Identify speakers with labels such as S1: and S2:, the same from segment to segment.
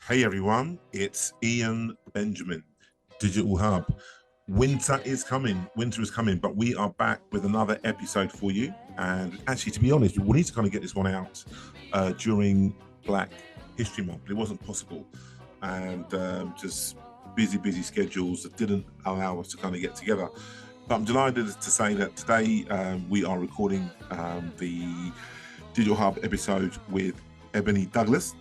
S1: Hey everyone, it's Ian Benjamin, Digital Hub. Winter is coming, but we are back with another episode for you. And actually, to be honest, we need to kind of get this one out during Black History Month, but it wasn't possible. And just busy schedules that didn't allow us to kind of get together. But I'm delighted to say that today we are recording the Digital Hub episode with Ebony Douglas.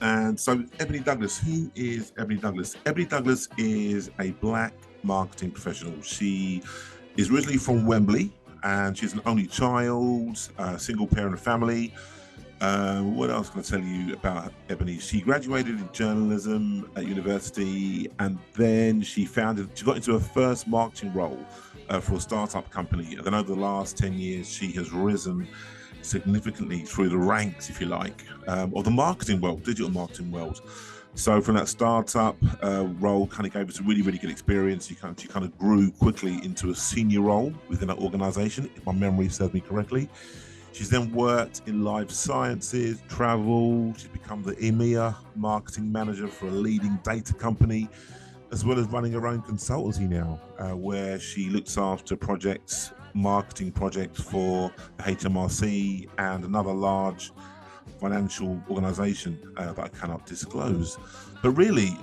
S1: And so Ebony Douglas, who is Ebony Douglas? Ebony Douglas is a Black marketing professional. She is originally from Wembley and she's an only child, single parent family. What else can I tell you about Ebony? She graduated in journalism at university, and then she got into her first marketing role for a startup company. And then over the last 10 years, she has risen significantly through the ranks, if you like, of the marketing world, digital marketing world. So from that startup role, kind of gave us a really good experience. She kind of grew quickly into a senior role within that organization, if my memory serves me correctly. She's then worked in life sciences, travel. She's become the EMEA marketing manager for a leading data company, as well as running her own consultancy now, where she looks after marketing projects for the HMRC and another large financial organization that I cannot disclose. But really,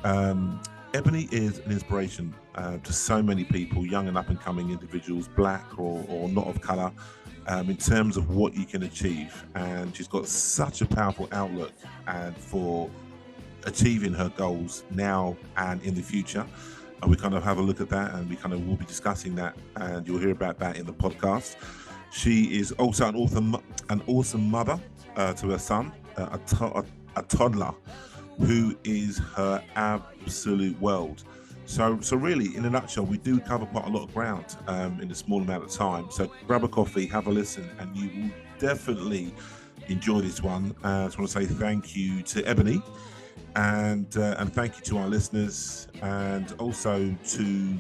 S1: Ebony is an inspiration to so many people, young and up and coming individuals, Black or not of color, in terms of what you can achieve. And she's got such a powerful outlook and for achieving her goals now and in the future. And we kind of have a look at that, and we kind of will be discussing that, and you'll hear about that in the podcast. She is also an awesome mother to her son, a toddler, who is her absolute world. So really, in a nutshell, we do cover quite a lot of ground in a small amount of time. So grab a coffee, have a listen, and you will definitely enjoy this one. I just want to say thank you to Ebony. And thank you to our listeners, and also to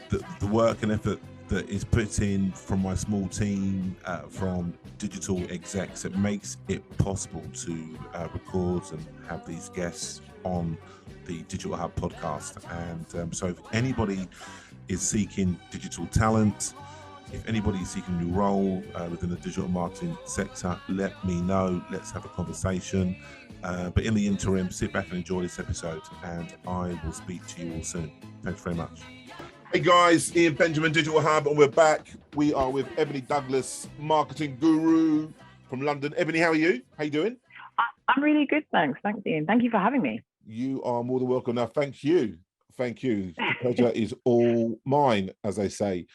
S1: the work and effort that is put in from my small team, from digital execs. It makes it possible to record and have these guests on the Digital Hub podcast. And so if anybody is seeking digital talent, if anybody is seeking a new role within the digital marketing sector, let me know. Let's have a conversation. But in the interim, sit back and enjoy this episode, and I will speak to you all soon. Thanks very much. Hey guys, Ian Benjamin, Digital Hub, and we're back. We are with Ebony Douglas, marketing guru from London. Ebony, how are you? How you doing?
S2: I'm really good, thanks. Thanks, Ian. Thank you for having me.
S1: You are more than welcome. Now, thank you. The pleasure is all mine, as they say.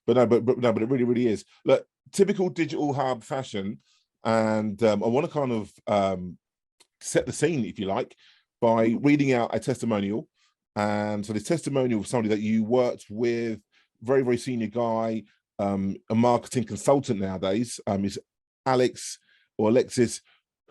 S1: But it really is. Look, typical Digital Hub fashion, and I want to kind of set the scene, if you like, by reading out a testimonial. And so the testimonial of somebody that you worked with, very senior guy, a marketing consultant nowadays, is Alexis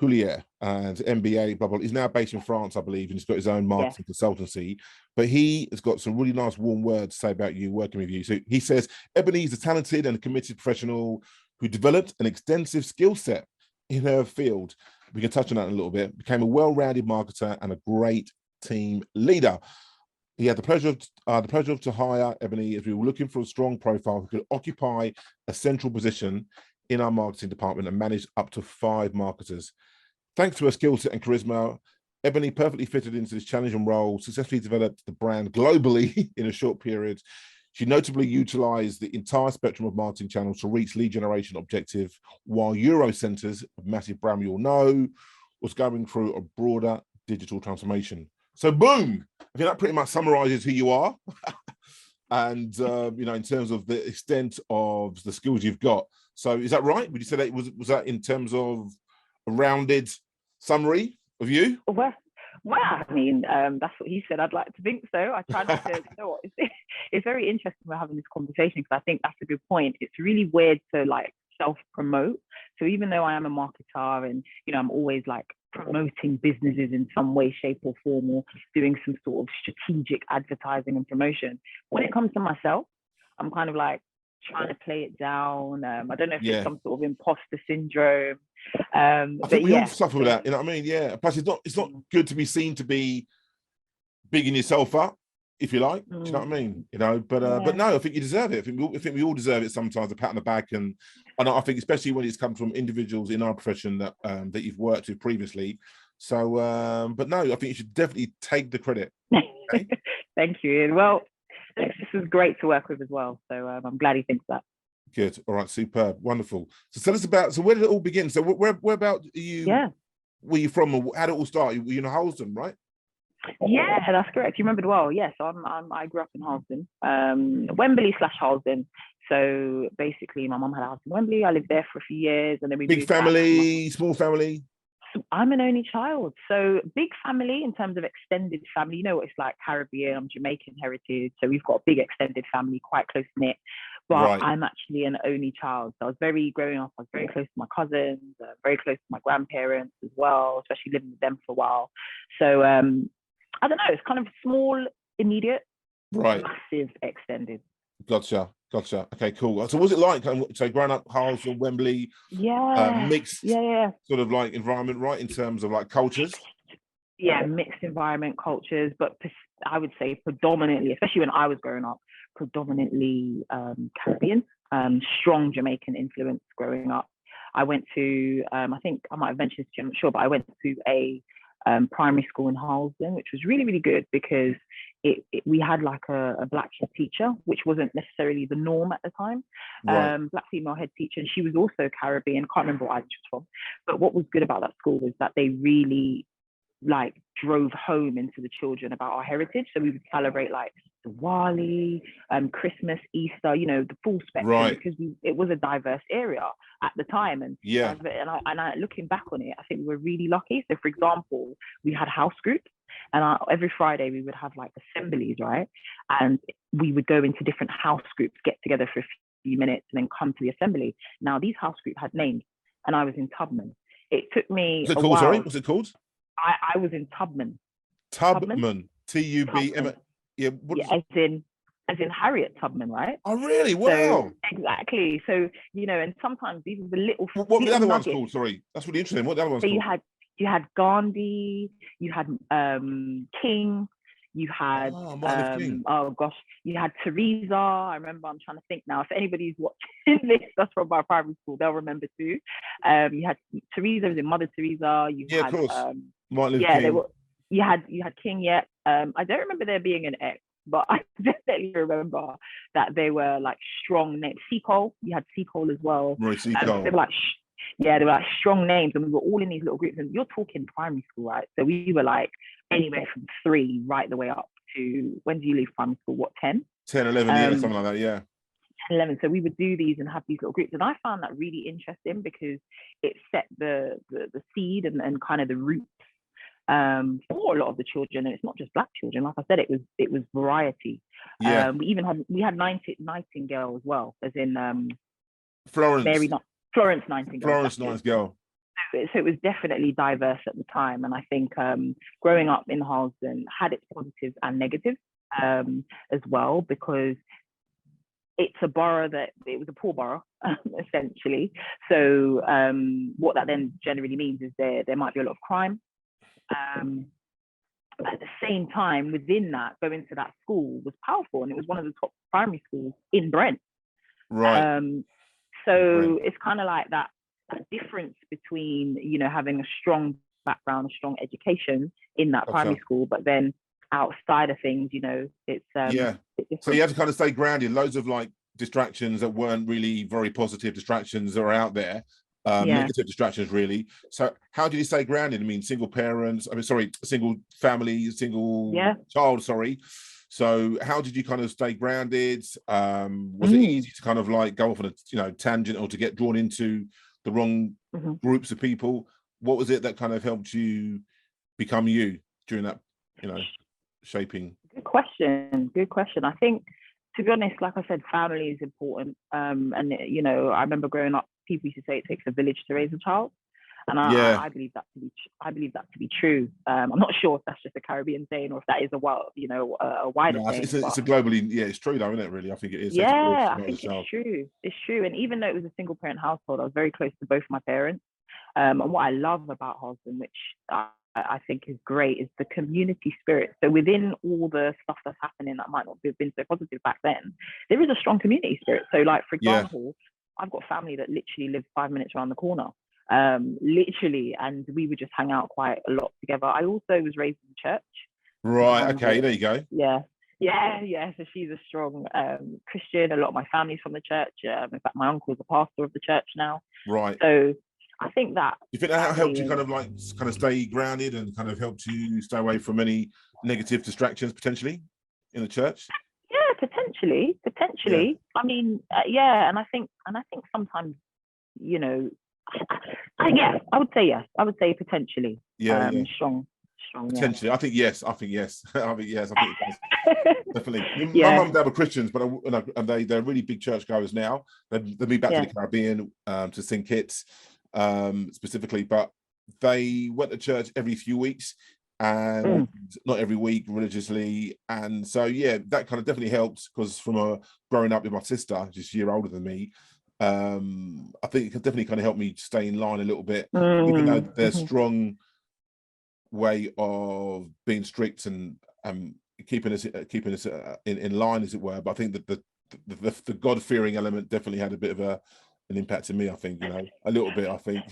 S1: Houllier, and MBA, blah, blah. He's now based in France, I believe, and he's got his own marketing consultancy. But he has got some really nice, warm words to say about you, working with you. So he says, Ebony is a talented and committed professional who developed an extensive skill set in her field. We can touch on that in a little bit. Became a well-rounded marketer and a great team leader. He had the pleasure to hire Ebony as we were looking for a strong profile who could occupy a central position in our marketing department and manage up to 5 marketers. Thanks to her skill set and charisma, Ebony perfectly fitted into this challenging role, successfully developed the brand globally in a short period. She notably utilized the entire spectrum of marketing channels to reach lead generation objective, while Eurocenters, a massive brand we all know, was going through a broader digital transformation. So boom, I think that pretty much summarizes who you are. And, in terms of the extent of the skills you've got. So is that right? Would you say that was that in terms of a rounded summary of you?
S2: Well, I mean, that's what he said. I'd like to think so. I try not to, it's very interesting we're having this conversation, because I think that's a good point. It's really weird to self-promote. So even though I am a marketer and, I'm always promoting businesses in some way, shape or form, or doing some sort of strategic advertising and promotion, when it comes to myself, I'm kind of trying to play it down. I don't know if it's
S1: Yeah.
S2: some sort of imposter syndrome.
S1: I
S2: But
S1: think we all
S2: yeah,
S1: suffer with that, you know what I mean? Yeah. Plus, it's not good to be seen to be bigging yourself up, if you like. Do you know what I mean? You know, but
S2: yeah.
S1: no, I think you deserve it. I think we all deserve it sometimes, a pat on the back, and I think especially when it's come from individuals in our profession that that you've worked with previously. So, but no, I think you should definitely take the credit. Okay?
S2: Thank you. Well, this was great to work with as well. So I'm glad he thinks that.
S1: Good. All right. Superb. Wonderful. So tell us about. So where did it all begin? So where about you?
S2: Yeah.
S1: Were you from? How did it all start? Were you in Holston, right?
S2: Yeah, that's correct. You remembered well. Yes, yeah, so I grew up in Holston, Wembley / Holston. So basically, my mum had a house in Wembley. I lived there for a few years, and then we
S1: big
S2: moved
S1: family, small family.
S2: So I'm an only child, so big family in terms of extended family. You know what it's like, Caribbean. I'm Jamaican heritage, so we've got a big extended family, quite close knit. But right. I'm actually an only child, so growing up, I was very close to my cousins, very close to my grandparents as well, especially living with them for a while. So I don't know, it's kind of small, immediate,
S1: right,
S2: massive, extended.
S1: Gotcha. Okay, cool. So what's it like? So growing up Holston, Wembley, mixed sort of like environment, right, in terms of like cultures?
S2: Yeah, mixed environment, cultures, but I would say predominantly, especially when I was growing up, predominantly Caribbean, strong Jamaican influence growing up. I went to, I think I might have mentioned this to you, I'm not sure, but I went to a primary school in Holston, which was really, really good because we had like a black head teacher, which wasn't necessarily the norm at the time. Right. Black female head teacher, and she was also Caribbean. Can't remember what island she was from. But what was good about that school was that they really like drove home into the children about our heritage. So we would celebrate like Diwali, Christmas, Easter, you know, the full spectrum, right, because it was a diverse area at the time. And yeah, and I looking back on it, I think we were really lucky. So for example, we had house groups, and every Friday we would have like assemblies, right? And we would go into different house groups, get together for a few minutes, and then come to the assembly. Now these house groups had names, and I was in Tubman. It took me.
S1: What's it called? Sorry, what's it called?
S2: I was in Tubman.
S1: Tubman. T-U-B-M. Yeah.
S2: As in Harriet Tubman, right?
S1: Oh, really? Wow.
S2: So, exactly. So, you know, and sometimes these are the little.
S1: What were the other ones called? Sorry, that's really interesting. What the other ones called?
S2: You had Gandhi. You had King. You had you had Teresa. I remember. I'm trying to think now. If anybody's watching this, that's from our primary school, they'll remember too. You had Teresa, was in Mother Teresa. You had, of course. King. You had King. Yeah. I don't remember there being an X, but I definitely remember that they were like strong names. Seacole. You had Seacole as well.
S1: Right, Seacole.
S2: They were like. They were like strong names, and we were all in these little groups. And you're talking primary school, right? So we were like anywhere from 3 right the way up to, when do you leave primary school? What, 10?
S1: 10, 11, yeah, something like that, yeah.
S2: 11. So we would do these and have these little groups. And I found that really interesting because it set the seed and kind of the roots for a lot of the children. And it's not just black children. Like I said, it was variety. Yeah. We had Nightingale as well, as in Florence Nightingale.
S1: Florence Nightingale.
S2: So it was definitely diverse at the time. And I think growing up in Holston had its positives and negatives as well, because it's a borough it was a poor borough, essentially. So what that then generally means is there might be a lot of crime. At the same time, within that, going to that school was powerful, and it was one of the top primary schools in Brent.
S1: Right.
S2: So it's kind of like that difference between, you know, having a strong background, a strong education in that primary school, but then outside of things, you know, it's
S1: so you have to kind of stay grounded. Loads of like distractions that weren't really very positive distractions that are out there, negative distractions really. So how did you stay grounded? I mean, single family, single child, sorry. So how did you kind of stay grounded? Was it easy to kind of like go off on a tangent, or to get drawn into the wrong groups of people? What was it that kind of helped you become you during that, shaping?
S2: Good question. I think, to be honest, like I said, family is important. And I remember growing up, people used to say it takes a village to raise a child. And I believe that to be true. I'm not sure if that's just a Caribbean saying or if that is a wider saying.
S1: It's a globally, it's true though, isn't it? Really, I think it is.
S2: Yeah, I think it's true. It's true. And even though it was a single parent household, I was very close to both my parents. And what I love about Halston, which I think is great, is the community spirit. So within all the stuff that's happening that might not have been so positive back then, there is a strong community spirit. So like, for example, I've got family that literally lives 5 minutes around the corner. Literally, and we would just hang out quite a lot together. I also was raised in church.
S1: Right, okay, there you go.
S2: Yeah. So she's a strong Christian. A lot of my family's from the church. In fact, my uncle's a pastor of the church now.
S1: Right.
S2: So I think that.
S1: You think that helped you kind of stay grounded and kind of helped you stay away from any negative distractions potentially in the church?
S2: Yeah, potentially. Yeah. I mean, and I think sometimes, I would say yes. I would say potentially. Strong.
S1: Potentially, yeah. I think yes. I think yes. Definitely. My mum and dad were Christians, but they're really big churchgoers now. They've moved back to the Caribbean to St. Kitts specifically, but they went to church every few weeks and not every week religiously. And so that kind of definitely helped, because from growing up with my sister, just a year older than me, I think it definitely kind of helped me stay in line a little bit, even though there's strong way of being strict and keeping us in line, as it were. But I think that the God-fearing element definitely had a bit of an impact on me. I think, a little bit. I think.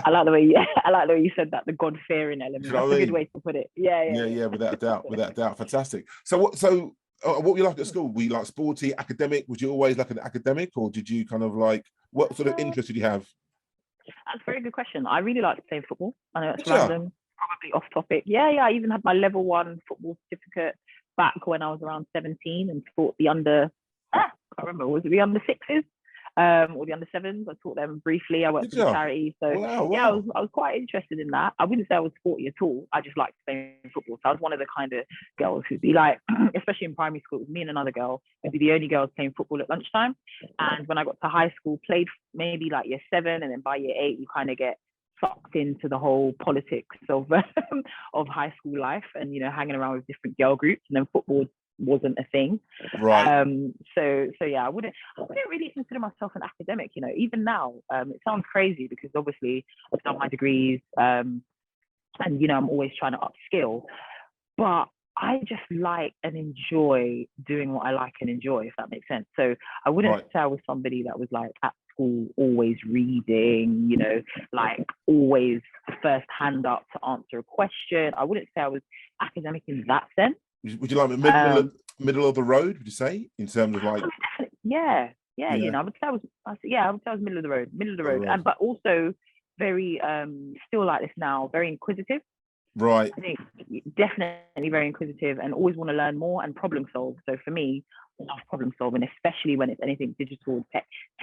S2: I like the way you said that, the God-fearing element. That's a good way to put it. Yeah.
S1: Without a doubt. Fantastic. So what were you like at school? Were you like sporty, academic? Was you always like an academic, or did you kind of like, what sort of interest did you have?
S2: That's a very good question. I really liked playing football. I know it's random, probably off topic. Yeah, I even had my level 1 football certificate back when I was around 17 and taught the I can't remember, was it the under 6s? Or the under 7s? I taught them briefly. I worked for a charity. So
S1: wow.
S2: I was quite interested in that. I wouldn't say I was sporty at all. I just liked playing football. So I was one of the kind of girls who'd be like, especially in primary school, it was me and another girl, we'd be the only girls playing football at lunchtime. And when I got to high school, played maybe like year 7, and then by year 8, you kind of get sucked into the whole politics of high school life, and hanging around with different girl groups, and then football wasn't a thing.
S1: Right.
S2: So I wouldn't really consider myself an academic, even now. It sounds crazy because obviously I've done my degrees, and I'm always trying to upskill, but I just like and enjoy doing what I like and enjoy, if that makes sense. So I wouldn't say I was somebody that was like at school always reading, like always the first hand up to answer a question. I wouldn't say I was academic in that sense.
S1: Would you like middle of the road? Would you say, in terms of like?
S2: Yeah. I would say I was middle of the road, and but also very still like this now, very inquisitive.
S1: Right.
S2: I think definitely very inquisitive and always want to learn more and problem solve. So for me, I love problem solving, especially when it's anything digital,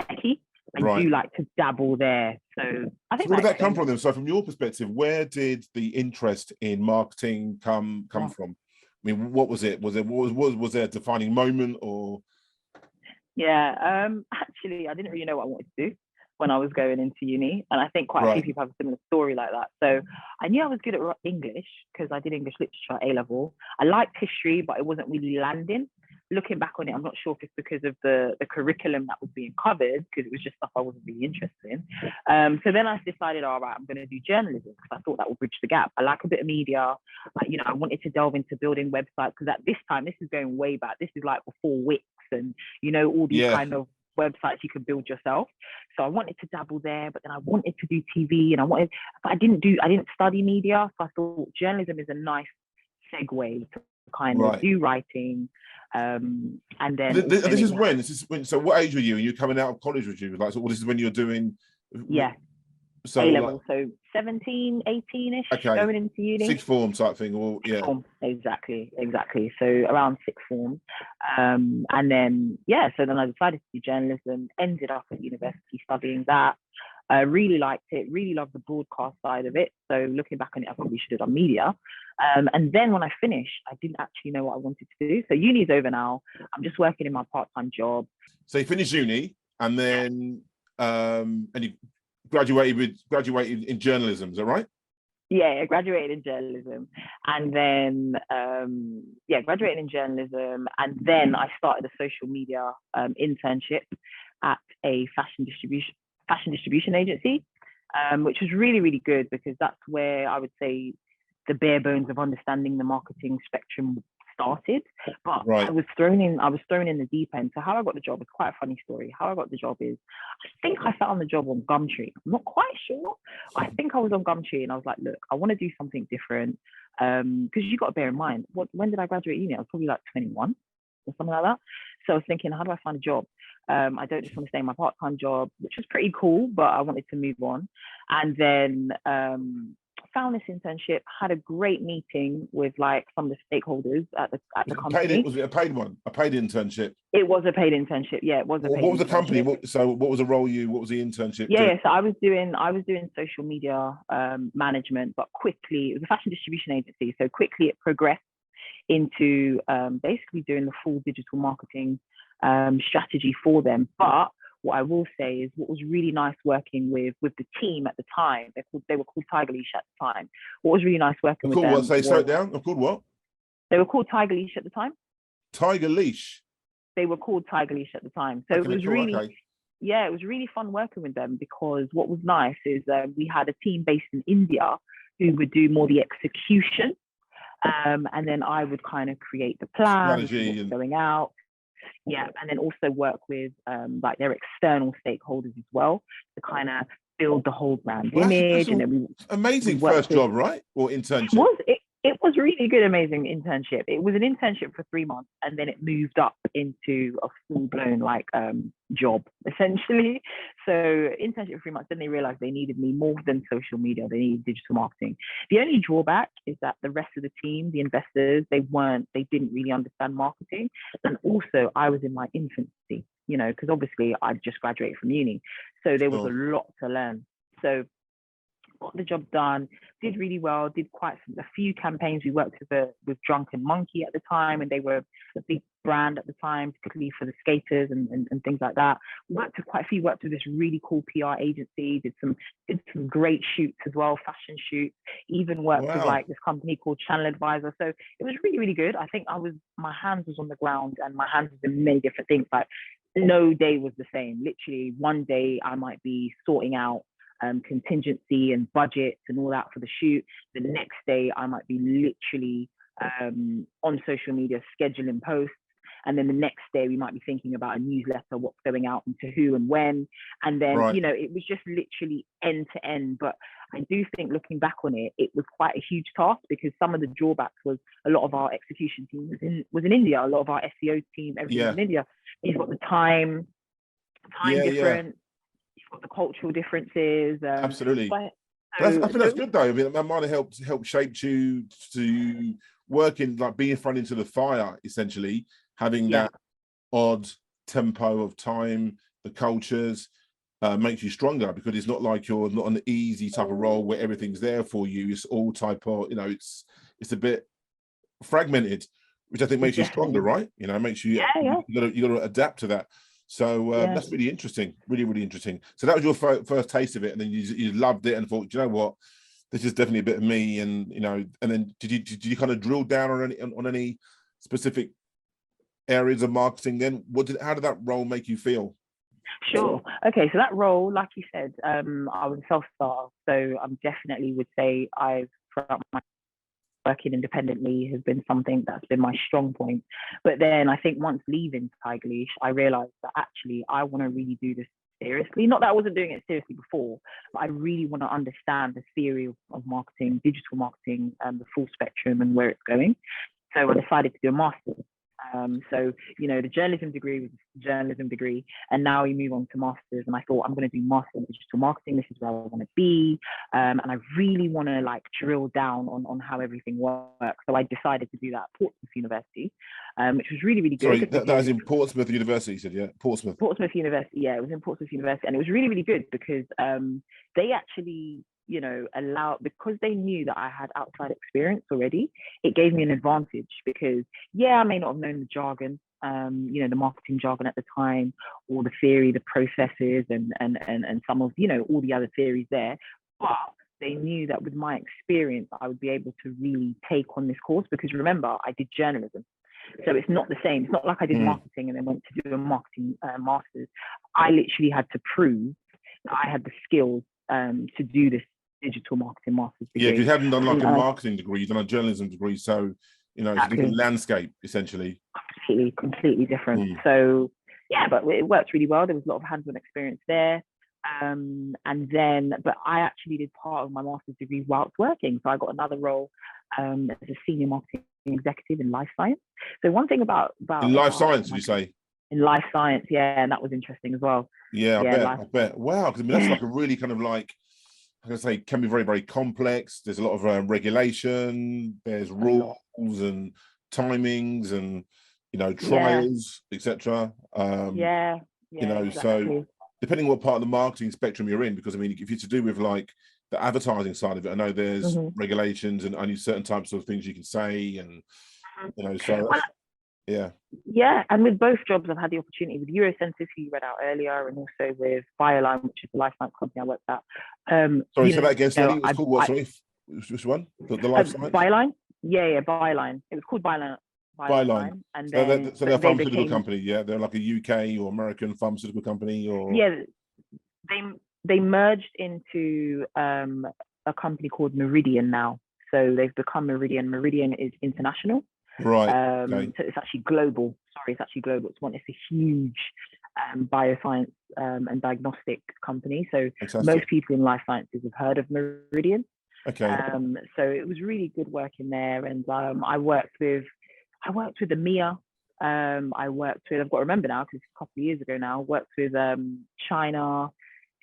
S2: techy. I do like to dabble there. So I think.
S1: So where did that come from then? So from your perspective, where did the interest in marketing come from? I mean, what was it? Was there a defining moment, or?
S2: Yeah, actually, I didn't really know what I wanted to do when I was going into uni, and I think quite a few people have a similar story like that. So I knew I was good at English because I did English literature at A level. I liked history, but it wasn't really landing. Looking back on it, I'm not sure if it's because of the curriculum that was being covered, because it was just stuff I wasn't really interested in. So then I decided, all right, I'm going to do journalism because I thought that would bridge the gap. I like a bit of media. I wanted to delve into building websites, because at this time, this is going way back. This is like before Wix and, all these kind of websites you could build yourself. So I wanted to dabble there, but then I wanted to do TV, but I didn't study media. So I thought journalism is a nice segue to kind of do writing. And then
S1: this is when. So what age were you? And you're coming out of college, was you? Like, so this is when you're doing.
S2: Yeah. So A-level, so 17, 18-ish, going into uni.
S1: Sixth form type thing, or
S2: form. Exactly. So around sixth form, and then so then I decided to do journalism. Ended up at university studying that. I really liked it. Really loved the broadcast side of it. So looking back on it, I probably should have done media. And then when I finished, I didn't actually know what I wanted to do. So uni's over now. I'm just working in my part-time job.
S1: So you finished uni, and then and you graduated in journalism. Is that right?
S2: Yeah, I graduated in journalism, and then graduated in journalism, and then I started a social media internship at a fashion distribution agency, which was really, really good because that's where I would say the bare bones of understanding the marketing spectrum started. But
S1: Right.
S2: I was thrown in the deep end. So how I got the job is quite a funny story. How I got the job is, I think I found the job on Gumtree. I'm not quite sure. I think I was on Gumtree and I was like, look, I want to do something different. Because you got to bear in mind, when did I graduate uni? I was probably like 21 or something like that. So I was thinking, how do I find a job? I don't just want to stay in my part-time job, which was pretty cool, but I wanted to move on. And then found this internship, had a great meeting with like some of the stakeholders at the company.
S1: Was it a paid one? A paid internship?
S2: It was a paid internship. Yeah, it was a paid
S1: What was the
S2: internship.
S1: company? What was the role what was the internship?
S2: Yeah, so I was doing social media management, but quickly, it was a fashion distribution agency. So quickly it progressed into basically doing the full digital marketing strategy for them. But what I will say is what was really nice working with the team at the time, they were called Tiger Leash at the time. What was really nice working with them.
S1: What? Say slow it down. They're called what?
S2: They were called Tiger Leash at the time.
S1: Tiger Leash.
S2: They were called Tiger Leash at the time. So it was really, it was really fun working with them because what was nice is we had a team based in India who would do more the execution. And then I would kind of create the plan,
S1: strategy,
S2: what's going out. Yeah, and then also work with like their external stakeholders as well to kind of build the whole brand image. And then
S1: amazing first job, right? Or internship?
S2: It was really good, amazing internship. It was an internship for 3 months, and then it moved up into a full-blown like job essentially. So internship for 3 months, then they realized they needed me more than social media. They needed digital marketing. The only drawback is that the rest of the team, the investors, they didn't really understand marketing. And also I was in my infancy, because obviously I just graduated from uni. So there was a lot to learn. So got the job done, did really well, did a few campaigns. We worked with Drunken Monkey at the time, and they were a big brand at the time, particularly for the skaters and things like that. Worked with this really cool PR agency, did some great shoots as well, fashion shoots, even worked with like this company called Channel Advisor. So it was really, really good. I think my hands was on the ground and my hands was in many different things. Like no day was the same. Literally one day I might be sorting out contingency and budgets and all that for the shoot. The next day I might be literally on social media scheduling posts, and then the next day we might be thinking about a newsletter, what's going out and to who and when. And then it was just literally end to end. But I do think looking back on it, it was quite a huge task because some of the drawbacks was a lot of our execution team was in India, a lot of our SEO team, everything was in India. You've got the time difference. Got the cultural differences.
S1: Absolutely. I think that's good though. I mean, that might have helped shape you to work in, like, being thrown into the fire, essentially, having that odd tempo of time, the cultures makes you stronger, because it's not like you're not an easy type of role where everything's there for you. It's all type of, it's a bit fragmented, which I think makes you stronger, right? Makes you you got to adapt to that. So that's really interesting, really, really interesting. So that was your first taste of it, and then you loved it and thought, you know what, this is definitely a bit of me. And and then did you kind of drill down on any specific areas of marketing? Then how did that role make you feel?
S2: Sure. Okay, so that role, like you said, I was a self-starter, so I definitely would say throughout my working independently has been something that's been my strong point. But then I think once leaving Tiger Leash, I realized that actually I want to really do this seriously. Not that I wasn't doing it seriously before, but I really want to understand the theory of marketing, digital marketing, and the full spectrum and where it's going. So I decided to do a master's. So, the journalism degree was a journalism degree, and now we move on to masters. And I thought, I'm going to do master in digital marketing. This is where I want to be. And I really want to drill down on how everything works. So I decided to do that at Portsmouth University, which was really, really good.
S1: Sorry, that was in Portsmouth University, you said, yeah? Portsmouth University.
S2: Yeah, it was in Portsmouth University. And it was really, really good because they actually, because they knew that I had outside experience already, it gave me an advantage because I may not have known the jargon, you know, the marketing jargon at the time, or the theory, the processes, and some of, you know, all the other theories there. But they knew that with my experience, I would be able to really take on this course, because remember, I did journalism. So it's not the same. It's not like I did marketing and then went to do a marketing master's. I literally had to prove that I had the skills to do this digital marketing master's degree.
S1: Yeah, because you hadn't done like a marketing degree, you've done a journalism degree. So, you know, it's a different landscape, essentially.
S2: Completely different. So, yeah, but it worked really well. There was a lot of hands-on experience there. And then, but I actually did part of my master's degree whilst working. So I got another role as a senior marketing executive in life science. So one thing about
S1: in life science, did you say?
S2: In life science, yeah, and that was interesting as well.
S1: Yeah, I bet. Wow, because I mean, that's like a really kind of like, I'm gonna say, can be very, very complex. There's a lot of regulation. There's rules and timings, and you know, trials, etc. You know, exactly. So depending on what part of the marketing spectrum you're in, because I mean, if you're to do with like the advertising side of it, I know there's regulations and only certain types of things you can say, and you know, so yeah. And with both jobs, I've had the opportunity with Eurocentric, who you read out earlier, and also with Bioline, which is the life science company I worked at. Sorry, say that again, Stanley. It's called what? Sorry, which one? The life science?
S2: Bioline. Yeah, Bioline. It was called Bioline. And then,
S1: so they're a pharmaceutical company. Yeah, they're like a UK or American pharmaceutical company, or
S2: they merged into a company called Meridian now. So they've become Meridian. Meridian is international.
S1: Right.
S2: So it's actually global. It's a huge bioscience and diagnostic company. So most people in life sciences have heard of Meridian.
S1: Okay.
S2: So it was really good working there, and I worked with EMEA. I've got to remember now, because it's a couple of years ago now. Worked with China,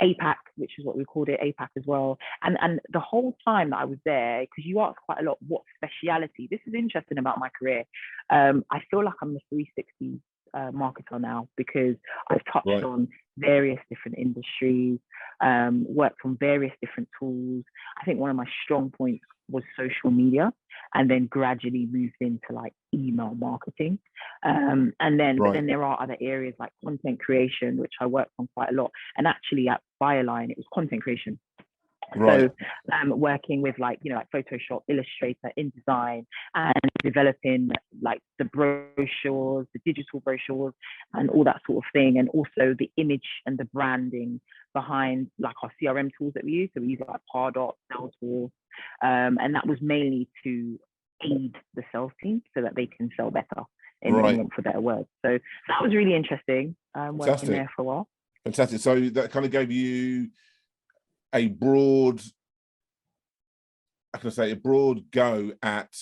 S2: APAC, which is what we called it, APAC as well. And the whole time that I was there, because you asked quite a lot, what speciality? This is interesting about my career. I feel like I'm a 360 marketer now, because I've touched on various different industries, worked on various different tools. I think one of my strong points was social media, and then gradually moved into like email marketing. And then, but then there are other areas like content creation, which I worked on quite a lot. And actually at Bioline, it was content creation. So working with like Photoshop, Illustrator, InDesign, and developing like the brochures, the digital brochures, and all that sort of thing. And also the image and the branding behind like our CRM tools that we use. So we use like Pardot, Salesforce, and that was mainly to aid the sales team so that they can sell better, in for better words. So that was really interesting, working there for a while.
S1: Fantastic. So that kind of gave you a broad go at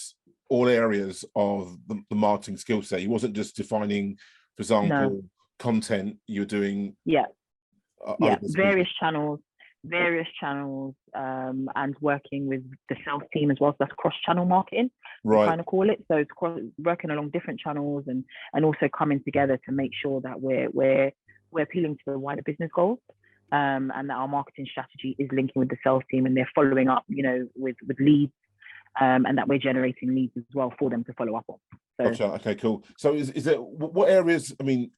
S1: all areas of the marketing skill set. You wasn't just defining, for example, content. You're doing various channels,
S2: and working with the sales team as well. So that's cross-channel marketing, we kind of call it. So it's working along different channels and also coming together to make sure that we're appealing to the wider business goals. And that our marketing strategy is linking with the sales team, and they're following up, with leads, and that we're generating leads as well for them to follow up on. So,
S1: gotcha. Okay, cool. So is there, what areas? I mean,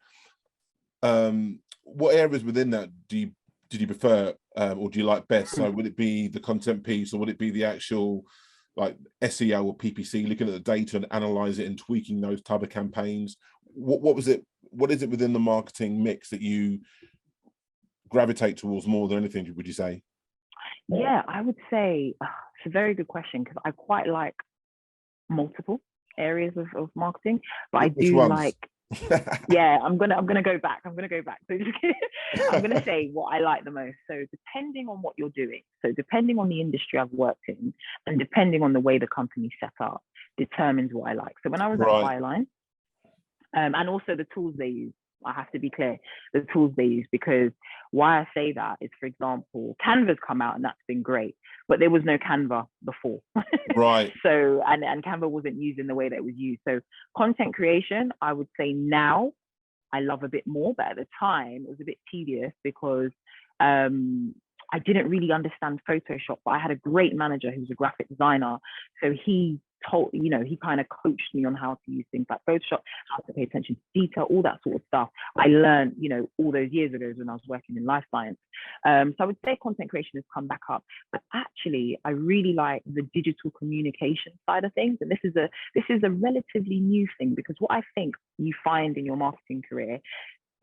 S1: what areas within that did you prefer, or do you like best? So would it be the content piece, or would it be the actual like SEO or PPC, looking at the data and analyze it and tweaking those type of campaigns? What was it? What is it within the marketing mix that you gravitate towards more than anything, would you say?
S2: Yeah, I would say it's a very good question, because I quite like multiple areas of marketing, but I do like I'm gonna go back. So I'm gonna say what I like the most. So depending on what you're doing, so depending on the industry I've worked in, and depending on the way the company's set up, determines what I like. So when I was at Bioline, and also the tools they use, I have to be clear, the tools they use, because why I say that is, for example, Canva's come out, and that's been great, but there was no Canva before. So, and Canva wasn't used in the way that it was used. So content creation, I would say now I love a bit more, but at the time it was a bit tedious, because I didn't really understand Photoshop, but I had a great manager who was a graphic designer. So he told, you know, he kind of coached me on how to use things like Photoshop, how to pay attention to detail, all that sort of stuff. I learned, you know, all those years ago when I was working in life science. So I would say content creation has come back up, but actually I really like the digital communication side of things. And this is a relatively new thing, because what I think you find in your marketing career,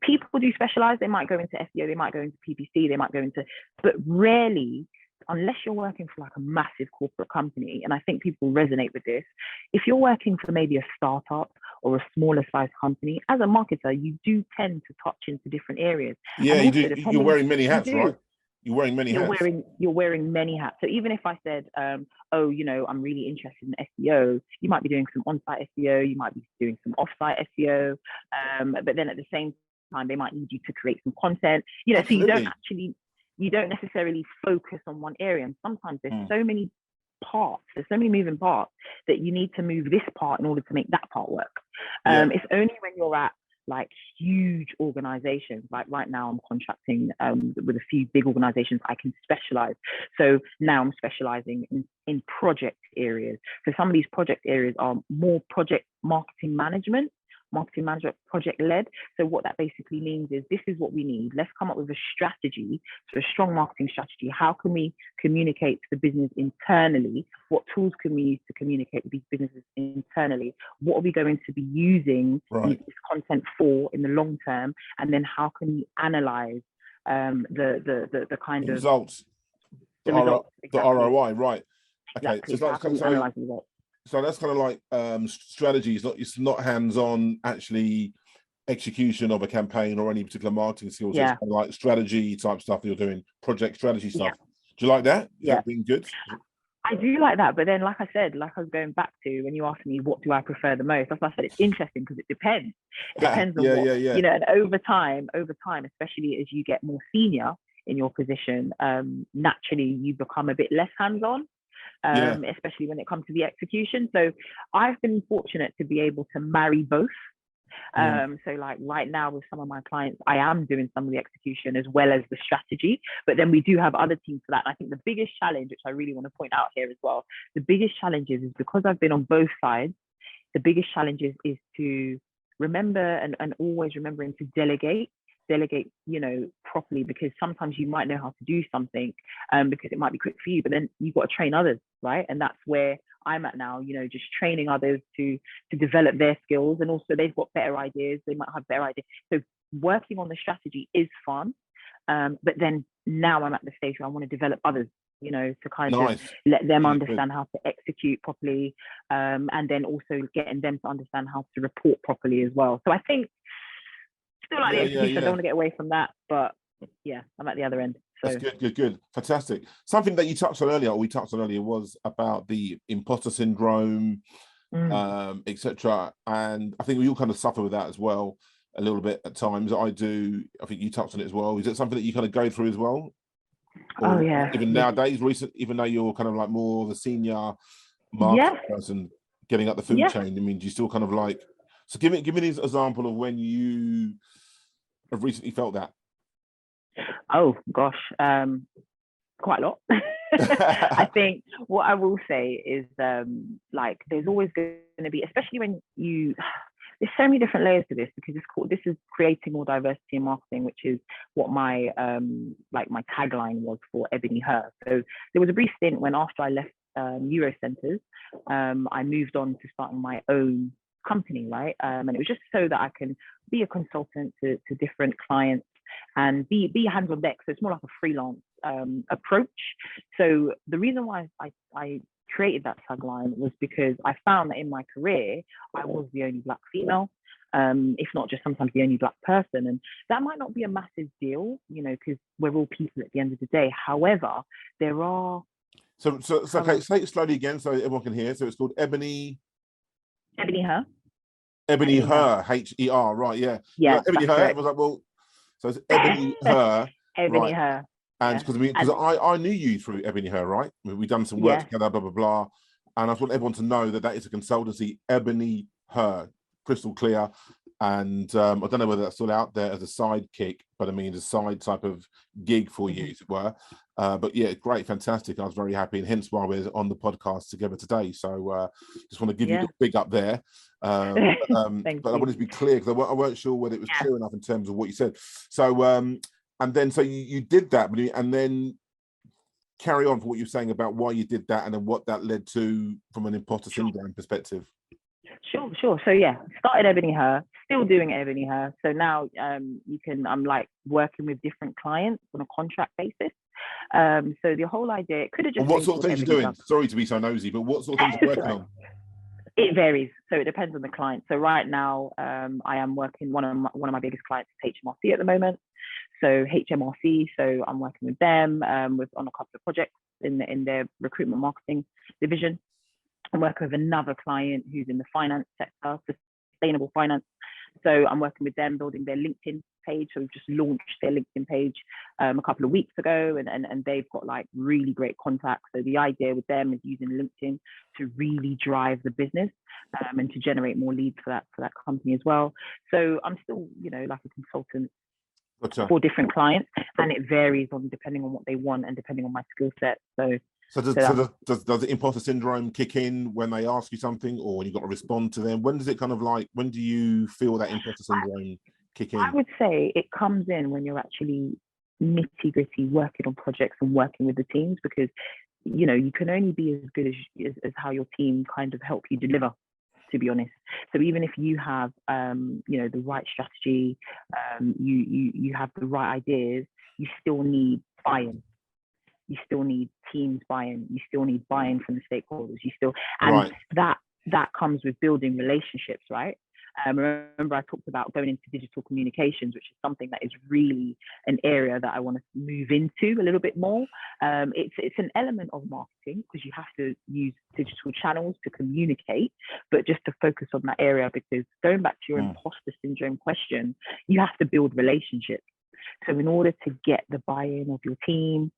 S2: people do specialize. They might go into SEO, they might go into PPC, they might go into, but rarely, unless you're working for like a massive corporate company, and I think people resonate with this, if you're working for maybe a startup or a smaller size company, as a marketer, you do tend to touch into different areas.
S1: Yeah, you do. You're wearing many hats, right? You're wearing many hats.
S2: You're wearing many hats. So even if I said, oh, you know, I'm really interested in SEO, you might be doing some on-site SEO, you might be doing some off-site SEO, but then at the same time, they might need you to create some content, you know. Absolutely. So you don't necessarily focus on one area. And sometimes there's so many parts, there's so many moving parts that you need to move this part in order to make that part work. It's only when you're at like huge organizations, like right now I'm contracting with a few big organizations, I can specialize. So now I'm specializing in project areas. So some of these project areas are more project marketing management, project led. So what that basically means is, this is what we need. Let's come up with a strategy, so a strong marketing strategy. How can we communicate to the business internally? What tools can we use to communicate with these businesses internally? What are we going to be using this content for in the long term? And then how can we analyze the kind of
S1: results, the ROI, right? Okay,
S2: exactly.
S1: So that's kind of like strategies. It's not hands-on actually execution of a campaign or any particular marketing skills. It's kind of like strategy type stuff that you're doing, project strategy stuff. Do you like that? Is that being good?
S2: I do like that, but then, like I said, like I was going back to when you asked me what do I prefer the most, that's why I said it's interesting, because it depends. It depends on what, you know, and over time, especially as you get more senior in your position, naturally you become a bit less hands-on. Especially when it comes to the execution. So I've been fortunate to be able to marry both. So like right now with some of my clients, I am doing some of the execution as well as the strategy, but then we do have other teams for that. And I think the biggest challenge, which I really want to point out here as well, the biggest challenge is because I've been on both sides, the biggest challenge is to remember and always remembering to delegate, you know, properly, because sometimes you might know how to do something because it might be quick for you, but then you've got to train others, right? And that's where I'm at now, you know, just training others to develop their skills, and also they've got better ideas, they might have better ideas. So working on the strategy is fun, but then now I'm at the stage where I want to develop others, you know, to kind of let them understand how to execute properly, and then also getting them to understand how to report properly as well. So I think still like the execution, I don't want to get away from that, but yeah, I'm at the other end. So.
S1: That's good, fantastic. Something that you touched on earlier, or we touched on earlier, was about the imposter syndrome, etc. And I think we all kind of suffer with that as well, a little bit at times. I do. I think you touched on it as well. Is it something that you kind of go through as well? Or even nowadays, even though you're kind of like more the senior marketing person, getting up the food chain. I mean, do you still kind of like? So give me this example of when you have recently felt that.
S2: Oh gosh, quite a lot. I think what I will say is like there's always going to be, especially when there's so many different layers to this, because this is creating more diversity in marketing, which is what my like my tagline was for Ebony Her. So there was a brief stint when, after I left Eurocenters, I moved on to starting my own company, right? And it was just so that I can be a consultant to different clients and be hands on deck. So it's more like a freelance approach. So the reason why I created that tagline was because I found that in my career I was the only Black female, if not just sometimes the only Black person, and that might not be a massive deal, you know, because we're all people at the end of the day. However, there are
S1: okay, say it slowly again so everyone can hear. So it's called Ebony Her, Her, right? Yeah, Ebony Her. Everyone's like, well, so it's Ebony Her,
S2: Ebony Her.
S1: And because I knew you through Ebony Her, right? We've done some work together, blah blah blah, and I just want everyone to know that is a consultancy, Ebony Her, crystal clear. And I don't know whether that's still out there as a sidekick, but I mean, a side type of gig for you, as it were. But yeah, great, fantastic. I was very happy, and hence why we're on the podcast together today. So just want to give you a big up there. But I wanted to be clear because I weren't sure whether it was clear enough in terms of what you said. So and then so you did that, and then carry on for what you're saying about why you did that, and then what that led to from an imposter syndrome perspective.
S2: Sure. So yeah, started Ebony Her, still doing Ebony Her. So now I'm like working with different clients on a contract basis. So the whole idea, it could have just
S1: what sort of things you're doing? Sorry to be so nosy, but what sort of things you're working on?
S2: It varies. So it depends on the client. So right now, I am working, one of my biggest clients is HMRC at the moment. So HMRC, so I'm working with them on a couple of projects in their recruitment marketing division. I'm working with another client who's in the finance sector, sustainable finance. So I'm working with them building their LinkedIn page. So we've just launched their LinkedIn page a couple of weeks ago, and they've got like really great contacts. So the idea with them is using LinkedIn to really drive the business and to generate more leads for that company as well. So I'm still, like a consultant for different clients, and it varies depending on what they want and depending on my skill set. So does
S1: the imposter syndrome kick in when they ask you something, or when you've got to respond to them? When does it when do you feel that imposter syndrome kick in?
S2: I would say it comes in when you're actually nitty gritty working on projects and working with the teams, because you can only be as good as how your team kind of help you deliver, to be honest. So even if you have the right strategy, you have the right ideas, you still need buy-in. You still need teams buy-in. You still need buy-in from the stakeholders. That comes with building relationships, right? Remember, I talked about going into digital communications, which is something that is really an area that I want to move into a little bit more. It's an element of marketing because you have to use digital channels to communicate, but just to focus on that area, because going back to your imposter syndrome question, you have to build relationships. So in order to get the buy-in of your team,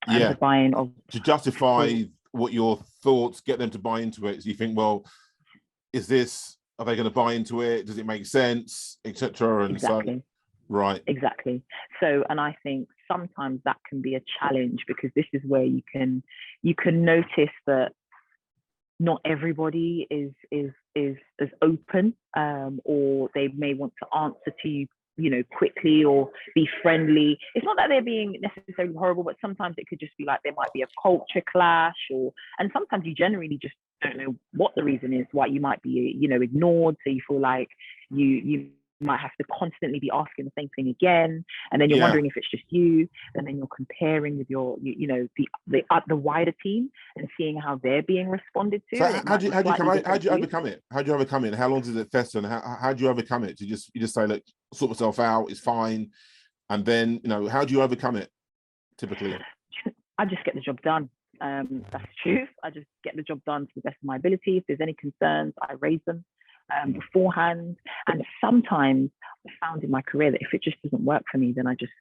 S2: and the buy-in of
S1: to justify what your thoughts, get them to buy into it. So you think, well, are they going to buy into it? Does it make sense, etc.? And
S2: exactly.
S1: Right.
S2: Exactly. So, and I think sometimes that can be a challenge, because this is where you can notice that not everybody is as open, or they may want to answer to you quickly or be friendly. It's not that they're being necessarily horrible, but sometimes it could just be like there might be a culture clash, and sometimes you generally just don't know what the reason is why you might be ignored. So you feel like you might have to constantly be asking the same thing again, and then you're wondering if it's just you, and then you're comparing with your the wider team and seeing how they're being responded to.
S1: So how do you overcome it? How do you overcome it? How long does it fester? And how do you overcome it? You just say, look, sort myself out, it's fine, and then how do you overcome it typically?
S2: I just get the job done. That's the truth. I just get the job done to the best of my ability. If there's any concerns, I raise them beforehand. And sometimes I found in my career that if it just doesn't work for me, then I just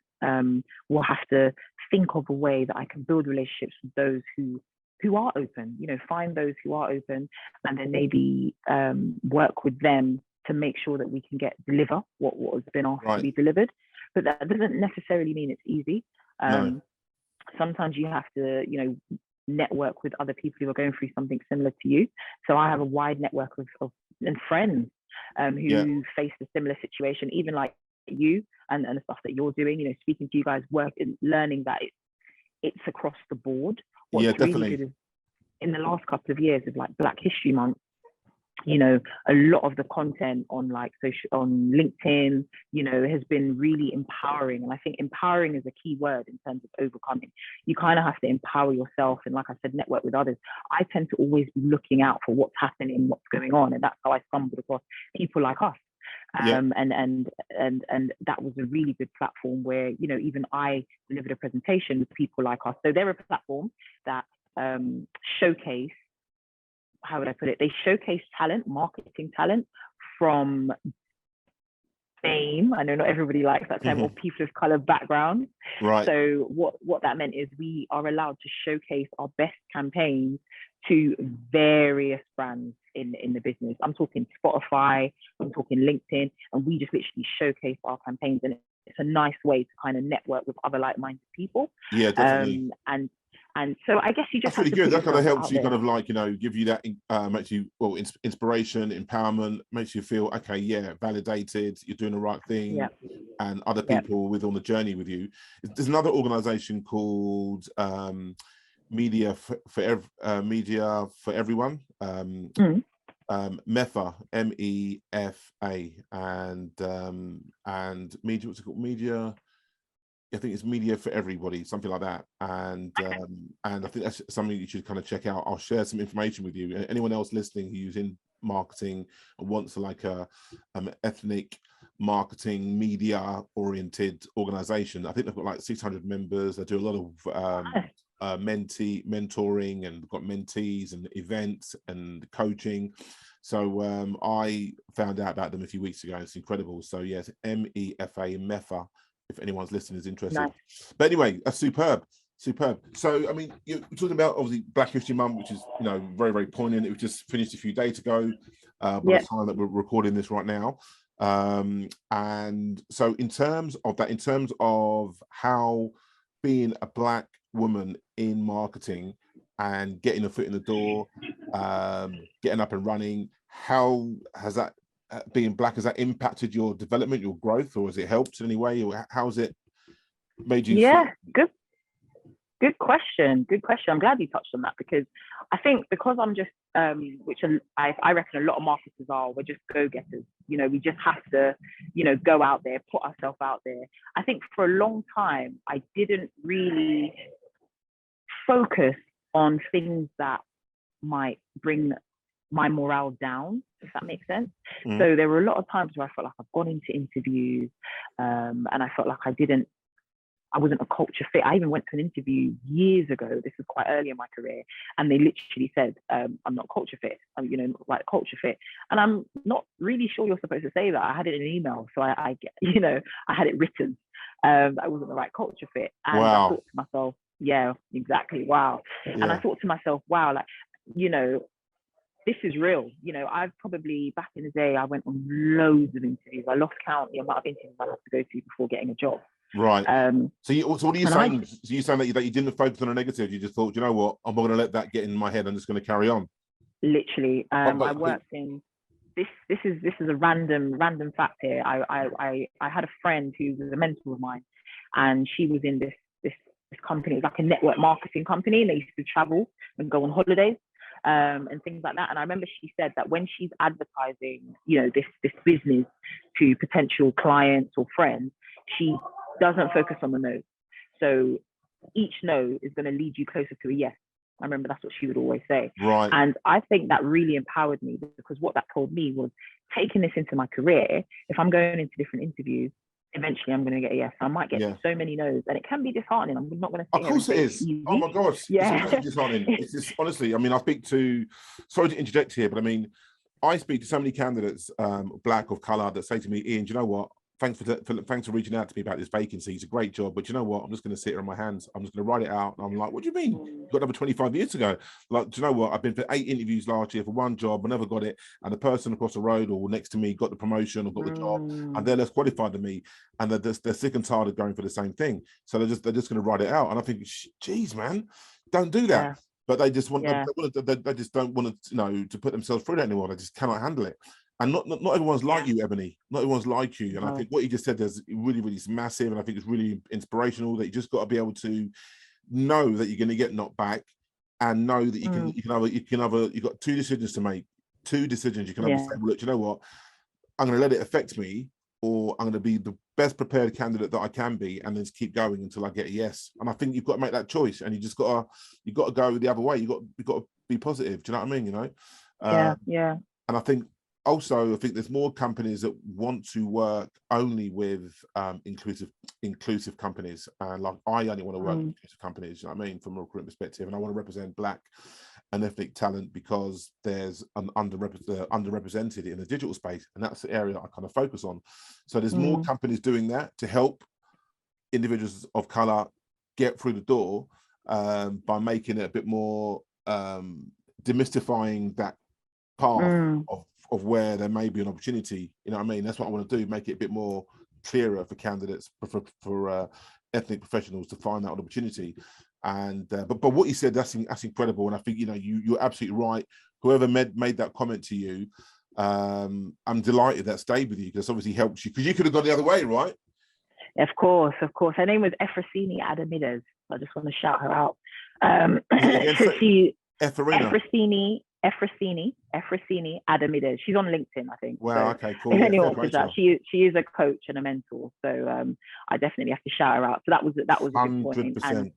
S2: will have to think of a way that I can build relationships with those who are open, find those who are open, and then maybe work with them to make sure that we can deliver what has been asked to be delivered. But that doesn't necessarily mean it's easy. No. Sometimes you have to, network with other people who are going through something similar to you. So I have a wide network of and friends who face a similar situation, even like you and the stuff that you're doing, speaking to you guys, learning that it's across the board. What's
S1: definitely
S2: really good is in the last couple of years of like Black History Month, a lot of the content on on LinkedIn, has been really empowering. And I think empowering is a key word in terms of overcoming. You kind of have to empower yourself. And like I said, network with others. I tend to always be looking out for what's happening, what's going on. And that's how I stumbled across people like us. And that was a really good platform where, even I delivered a presentation with people like us. So they're a platform that showcase, how would I put it? They showcase talent, marketing talent from fame. I know not everybody likes that term, or people of color backgrounds.
S1: Right.
S2: So what that meant is we are allowed to showcase our best campaigns to various brands. in the business. I'm talking Spotify, I'm talking LinkedIn, and we just literally showcase our campaigns, and it's a nice way to kind of network with other like-minded people.
S1: Yeah, definitely.
S2: And so I guess you just
S1: that's
S2: have
S1: really
S2: to
S1: good. That kind of helps
S2: out
S1: you
S2: there.
S1: kind of like, you know, give you that makes you, well, inspiration, empowerment, makes you feel okay, yeah, validated, you're doing the right thing.
S2: Yeah.
S1: And other people with on the journey with you. There's another organization called Media for Everyone. MEFA, MEFA, and media. What's it called? Media. I think it's Media for Everybody, something like that. And I think that's something you should kind of check out. I'll share some information with you. Anyone else listening who's in marketing and wants like a ethnic marketing media oriented organization. I think they've got like 600 members. They do a lot of mentoring, and got mentees and events and coaching. So I found out about them a few weeks ago. It's incredible. So yes, MEFA, if anyone's listening is interested. Nice. But anyway, that's superb. So I mean, you're talking about obviously Black History Month, which is, you know, very, very poignant. It was just finished a few days ago, by the time that we're recording this right now. And so in terms of how being a Black woman in marketing and getting a foot in the door, getting up and running, how has that, being Black, has that impacted your development, your growth, or has it helped in any way, or how's it made you feel?
S2: Good question. I'm glad you touched on that, because I think because I'm just which I reckon a lot of marketers are, we're just go-getters. You know, we just have to, you know, go out there, put ourselves out there. I think for a long time I didn't really focus on things that might bring my morale down, if that makes sense. So there were a lot of times where I felt like I've gone into interviews and I felt like I wasn't a culture fit. I even went to an interview years ago. This was quite early in my career, and they literally said, "I'm not culture fit. I'm, you know, like culture fit." And I'm not really sure you're supposed to say that. I had it in an email, so I you know, I had it written. I wasn't the right culture fit, and I thought to myself, "Yeah, exactly. Wow." Yeah. And I thought to myself, "Wow, like, you know, this is real." You know, I've probably, back in the day, I went on loads of interviews. I lost count the amount of interviews I had to go to before getting a job.
S1: Right. So what are you saying? So you saying that you didn't focus on a negative? You just thought, you know what, I'm not going to let that get in my head. I'm just going to carry on.
S2: Literally, I worked in this. This is a random fact here. I had a friend who was a mentor of mine, and she was in this company. It was like a network marketing company, and they used to travel and go on holidays. And things like that. And I remember she said that when she's advertising, you know, this business to potential clients or friends, she doesn't focus on the no's. So each no is going to lead you closer to a yes. I remember that's what she would always say.
S1: Right.
S2: And I think that really empowered me, because what that told me was, taking this into my career, if I'm going into different interviews, eventually I'm going to get a yes. I might get so many no's, and it can be disheartening. I'm not going to say.
S1: Of course it is. Oh my gosh. Yeah. It's disheartening. It's just, honestly, I mean, I speak to, sorry to interject here, but I mean, I speak to so many candidates, Black, of color, that say to me, Ian, do you know what? Thanks for reaching out to me about this vacancy. It's a great job, but you know what? I'm just going to sit here on my hands. I'm just going to write it out. And I'm like, what do you mean? You got another 25 years to go. Like, do you know what? I've been for 8 interviews last year for one job. I never got it. And the person across the road or next to me got the promotion or got the job, and they're less qualified than me. And they're sick and tired of going for the same thing. So they're just going to write it out. And I think, geez, man, don't do that. Yeah. But they just want, they just don't want to, you know, to put themselves through that anymore. They just cannot handle it. And not everyone's like you, Ebony. Not everyone's like you. And I think what you just said is really, really massive. And I think it's really inspirational, that you just got to be able to know that you're going to get knocked back, and know that you've got 2 decisions to make. 2 decisions. You can either say, well, look, you know what? I'm going to let it affect me, or I'm going to be the best prepared candidate that I can be, and then just keep going until I get a yes. And I think you've got to make that choice, and you've got to go the other way. You've got to be positive. Do you know what I mean? You know?
S2: Yeah.
S1: And I think, also, I think there's more companies that want to work only with inclusive companies. And like, I only want to work with inclusive companies, you know what I mean, from a recruitment perspective. And I want to represent Black and ethnic talent, because there's an underrepresented in the digital space. And that's the area I kind of focus on. So there's more companies doing that to help individuals of color get through the door, by making it a bit more demystifying that path of where there may be an opportunity. You know what I mean? That's what I want to do, make it a bit more clearer for candidates, for ethnic professionals to find out an opportunity. And but what you said, that's incredible. And I think, you know, you're absolutely right. Whoever made that comment to you, I'm delighted that stayed with you, because obviously helps you, because you could have gone the other way, right?
S2: Of course. Her name was Efrosini Adamides. I just want to shout her out. So she Efrosini Adamides. She's on LinkedIn, I think.
S1: Wow.
S2: So
S1: okay. Cool.
S2: if anyone wants that, she is a coach and a mentor. So I definitely have to shout her out. So that was a good point.
S1: 100%.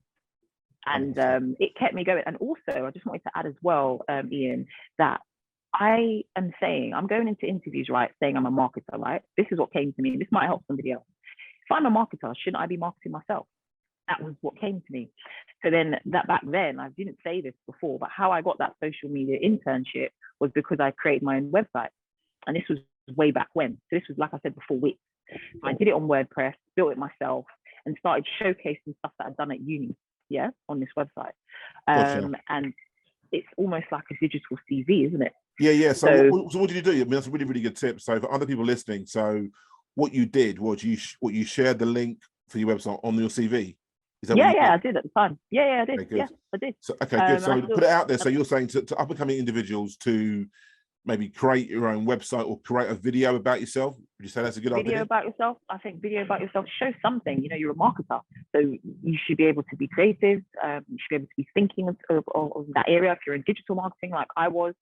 S2: And it kept me going. And also, I just wanted to add as well, Ian, that I am saying, I'm going into interviews, right, saying I'm a marketer, right? This is what came to me. This might help somebody else. If I'm a marketer, shouldn't I be marketing myself? That was what came to me. So then that back then, I didn't say this before, but how I got that social media internship was because I created my own website. And this was way back when. So this was, like I said before, Wix. So I did it on WordPress, built it myself, and started showcasing stuff that I'd done at uni, on this website. And it's almost like a digital CV, isn't it?
S1: Yeah. So what did you do? I mean, that's a really, really good tip. So for other people listening, so what you did was you shared the link for your website on your CV. Is that
S2: I did at the time. I did.
S1: Okay,
S2: yeah, I did.
S1: So, okay, good. So put it out there. So you're saying to up and coming individuals to maybe create your own website or create a video about yourself. Would you say that's a good idea?
S2: Video about yourself. I think video about yourself shows something. You know, you're a marketer, so you should be able to be creative. You should be able to be thinking of that area. If you're in digital marketing, like I was,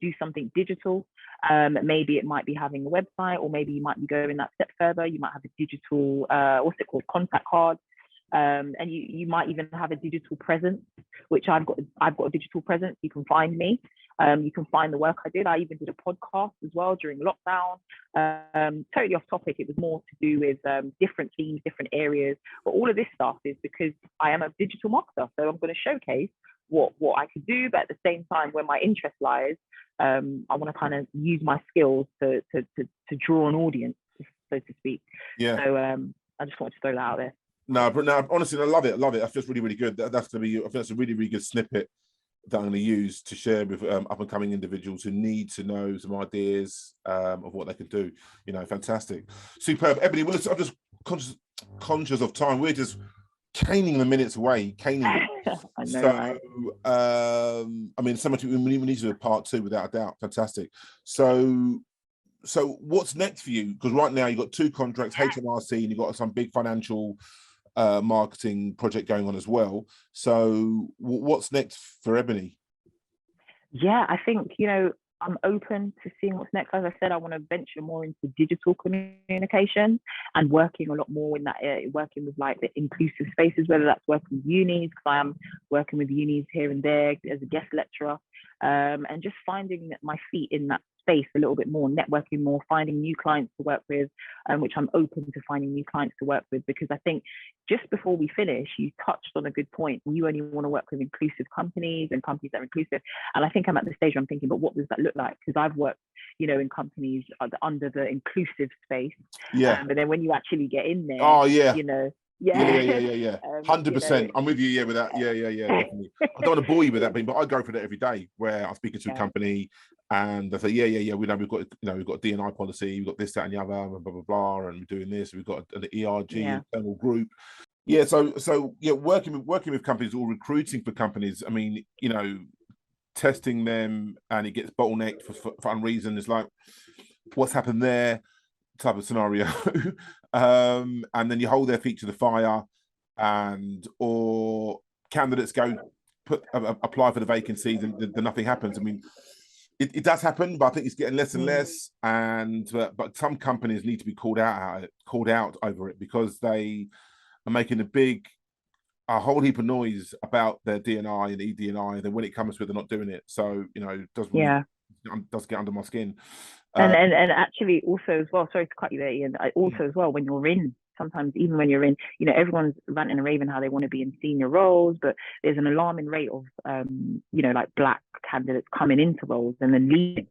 S2: do something digital. Maybe it might be having a website, or maybe you might be going that step further. You might have a digital, what's it called, contact card. And you might even have a digital presence, which I've got a digital presence. You can find me. You can find the work I did. I even did a podcast as well during lockdown. Totally off topic. It was more to do with different themes, different areas. But all of this stuff is because I am a digital marketer. So I'm going to showcase what I could do, but at the same time, where my interest lies, I want to kind of use my skills to draw an audience, so to speak.
S1: Yeah.
S2: So I just wanted to throw that out there.
S1: No, but no, honestly, I love it. That's just really, really good. I think that's a really, really good snippet that I'm going to use to share with up and coming individuals who need to know some ideas of what they can do. You know, fantastic, superb. Ebony, well, I'm just conscious of time. We're just caning the minutes away. Caning.
S2: I know, right?
S1: I mean, so much we need to do a part 2 without a doubt. Fantastic. So what's next for you? Because right now you've got 2 contracts, HMRC, and you've got some big financial marketing project going on as well. So what's next for Ebony?
S2: Yeah, I think, you know, I'm open to seeing what's next. As I said, I want to venture more into digital communication and working a lot more in that area, working with like the inclusive spaces, whether that's working with unis, because I am working with unis here and there as a guest lecturer, and just finding my feet in that space a little bit more, networking more, finding new clients to work with, which I'm open to finding new clients to work with, because I think just before we finish, you touched on a good point. You only want to work with inclusive companies and companies that are inclusive. And I think I'm at the stage where I'm thinking, but what does that look like? Because I've worked, you know, in companies under the inclusive space.
S1: Yeah.
S2: But then when you actually get in there, you know,
S1: Yeah. 100%. You know, I'm with you, with that. Yeah, definitely. I don't want to bore you with that, but I go for that every day, where I'm speaking to a company and they say, we know we've got a D&I policy, we've got this, that, and the other, and blah, blah, blah, and we're doing this, we've got an ERG internal group. Yeah, so working with companies or recruiting for companies, I mean, you know, testing them and it gets bottlenecked for some reason. It's like, what's happened there type of scenario. And then you hold their feet to the fire, or candidates go apply for the vacancies and nothing happens. I mean, it does happen, but I think it's getting less and less. And but some companies need to be called out over it, because they are making a whole heap of noise about their DNI and EDNI, and then when it comes to it, they're not doing it. So, you know, it does get under my skin.
S2: And actually also as well, sorry to cut you there, Ian, also as well, when you're in, sometimes even when you're in, you know, everyone's ranting and raving how they want to be in senior roles, but there's an alarming rate of, you know, like Black candidates coming into roles and then leaving,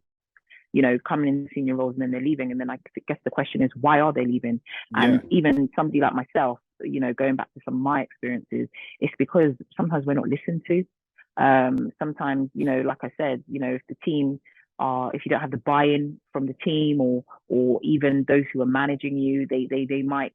S2: you know, coming in senior roles and then they're leaving. And then I guess the question is, why are they leaving? And even somebody like myself, you know, going back to some of my experiences, it's because sometimes we're not listened to. Sometimes, you know, like I said, you know, if the team if you don't have the buy-in from the team or even those who are managing you, they might,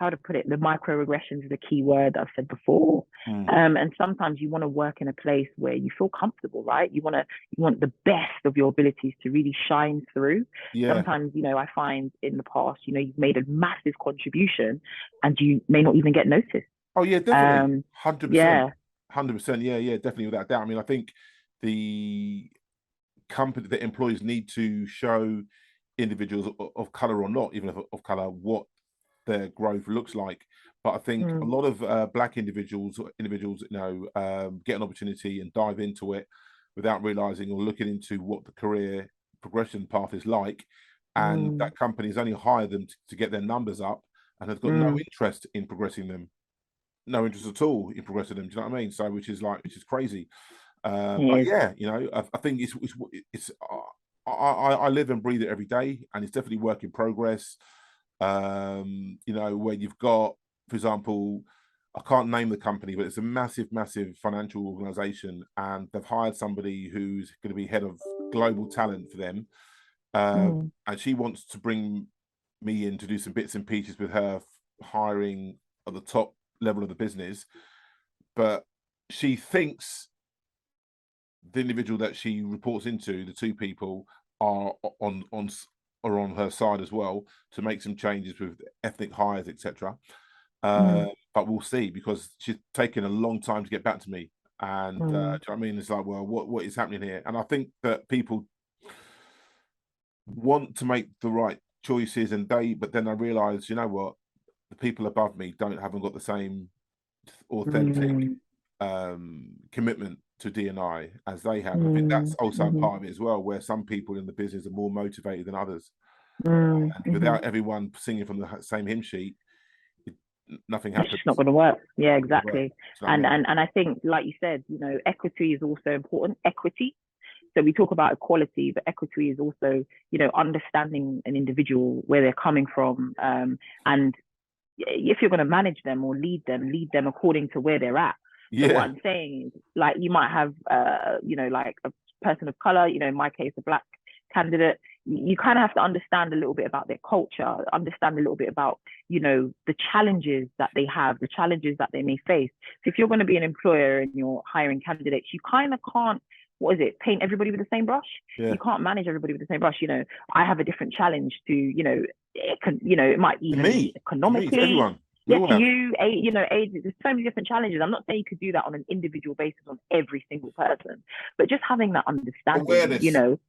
S2: how to put it, the microaggressions is a key word that I've said before. And sometimes you want to work in a place where you feel comfortable, right? You want the best of your abilities to really shine through. Sometimes, I find in the past, you've made a massive contribution and you may not even get noticed.
S1: Oh yeah, definitely. 100%. 100%. Yeah, definitely, without doubt. I mean, I think the company, the employees need to show individuals of color or not, even of color, what their growth looks like. But I think a lot of black individuals, get an opportunity and dive into it without realizing or looking into what the career progression path is like, and that company's only hired them to get their numbers up and has got no interest in progressing them, no interest at all in progressing them. Do you know what I mean? So which is crazy. But yeah, I think it's I live and breathe it every day, and it's definitely work in progress. Where you've got, for example, I can't name the company, but it's a massive financial organization, and they've hired somebody who's going to be head of global talent for them, and she wants to bring me in to do some bits and pieces with her hiring at the top level of the business. But she thinks the individual that she reports into, the two people, are on her side as well, to make some changes with ethnic hires, etc. But we'll see, because she's taken a long time to get back to me. And do you know what I mean? It's like, well, what is happening here? And I think that people want to make the right choices, but then I realize, you know what, the people above me haven't got the same authentic commitment to D&I as they have. I think that's also part of it as well, where some people in the business are more motivated than others. And without everyone singing from the same hymn sheet, nothing happens.
S2: It's not going to work. Yeah, exactly. And I think, like you said, equity is also important. Equity. So we talk about equality, but equity is also, understanding an individual, where they're coming from, and if you're going to manage them or lead them according to where they're at. So what I'm saying is, like, you might have, like a person of color, in my case, a black candidate. You kind of have to understand a little bit about their culture, understand a little bit about, the challenges that they have, the challenges that they may face. So if you're going to be an employer and you're hiring candidates, you kind of can't, paint everybody with the same brush. You can't manage everybody with the same brush. I have a different challenge to, it might even be economically.
S1: Everyone.
S2: Yeah, to you, there's so many different challenges. I'm not saying you could do that on an individual basis on every single person, but just having that understanding,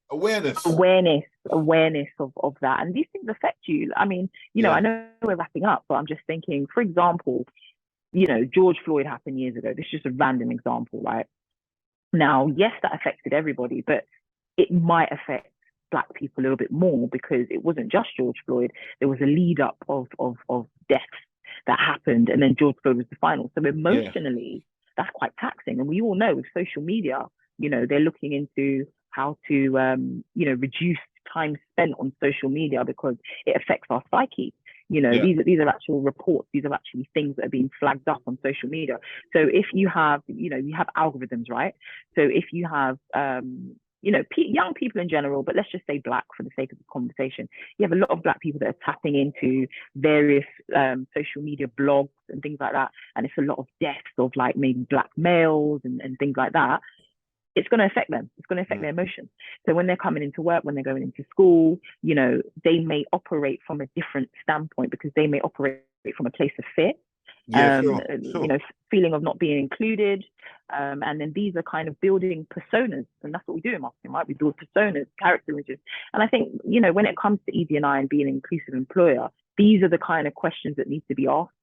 S2: awareness of that. And these things affect you. I mean, I know we're wrapping up, but I'm just thinking, for example, George Floyd happened years ago. This is just a random example, right? Now, yes, that affected everybody, but it might affect Black people a little bit more, because it wasn't just George Floyd. There was a lead up of deaths that happened, and then George Floyd was the final. So emotionally, that's quite taxing. And we all know with social media, they're looking into how to, reduce time spent on social media, because it affects our psyche. These are actual reports. These are actually things that are being flagged up on social media. So if you have, you have algorithms, right? So if you have, young people in general, but let's just say Black for the sake of the conversation, you have a lot of Black people that are tapping into various social media blogs and things like that. And it's a lot of deaths of, like, maybe Black males and things like that. It's going to affect them. It's going to affect their emotions. So when they're coming into work, when they're going into school, they may operate from a different standpoint, because they may operate from a place of fear. Sure. Feeling of not being included. And then these are kind of building personas, and that's what we do in marketing, right? We build personas, character images. And I think, when it comes to ED&I and being an inclusive employer, these are the kind of questions that need to be asked.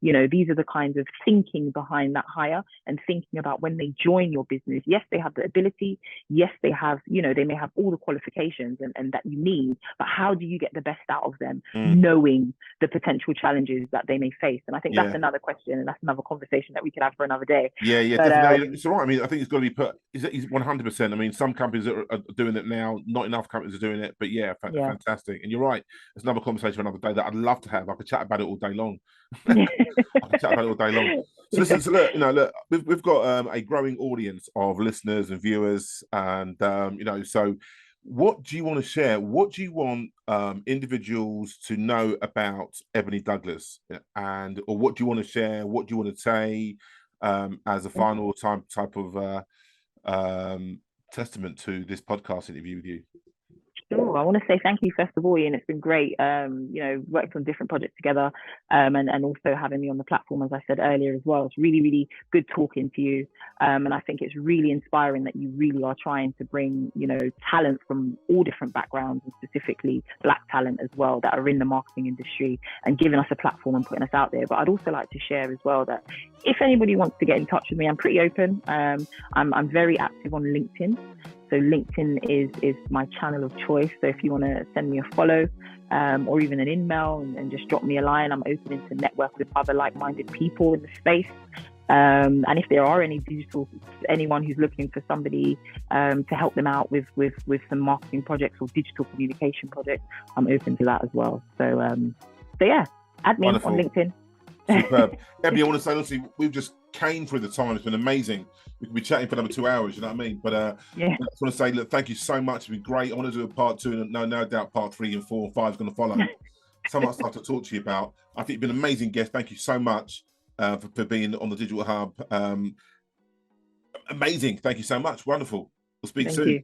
S2: These are the kinds of thinking behind that hire, and thinking about when they join your business. Yes, they have the ability. Yes, they have, they may have all the qualifications and that you need, but how do you get the best out of them, knowing the potential challenges that they may face? And I think that's another question, and that's another conversation that we could have for another day.
S1: But, definitely. It's all right. I mean, I think it's got to be put. Is 100%. I mean, some companies are doing it now. Not enough companies are doing it. But fantastic. And you're right. It's another conversation for another day that I'd love to have. I could chat about it all day long. I could chat about it all day long. So listen, so look, look, we've got a growing audience of listeners and viewers, and so what do you want to share? What do you want individuals to know about Ebony Douglas, or what do you want to share? What do you want to say as a final type of testament to this podcast interview with you?
S2: Sure. I want to say thank you first of all, Ian. It's been great. Worked on different projects together, and also having me on the platform, as I said earlier as well. It's really, really good talking to you. And I think it's really inspiring that you really are trying to bring, talent from all different backgrounds, and specifically Black talent as well, that are in the marketing industry, and giving us a platform and putting us out there. But I'd also like to share as well that if anybody wants to get in touch with me, I'm pretty open. I'm very active on LinkedIn. So LinkedIn is my channel of choice. So if you want to send me a follow or even an email and just drop me a line, I'm open to network with other like-minded people in the space. And if there are anyone who's looking for somebody to help them out with some marketing projects or digital communication projects, I'm open to that as well. So yeah, add me
S1: Wonderful.
S2: on LinkedIn.
S1: Superb. Ebony, I want to say, honestly, we've just came through the time. It's been amazing. We could be chatting for another 2 hours, you know what I mean? But
S2: yeah.
S1: I just want to say, look, thank you so much. It's been great. I want to do a part 2, and no doubt part 3 and 4 and 5 is going to follow. So much stuff to talk to you about. I think you've been an amazing guest. Thank you so much for being on the Digital Hub. Amazing. Thank you so much. Wonderful. We'll speak soon.
S2: Thank you.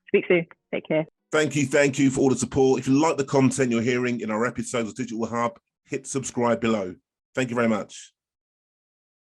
S2: Speak soon. Take care.
S1: Thank you for all the support. If you like the content you're hearing in our episodes of Digital Hub, hit subscribe below. Thank you very much.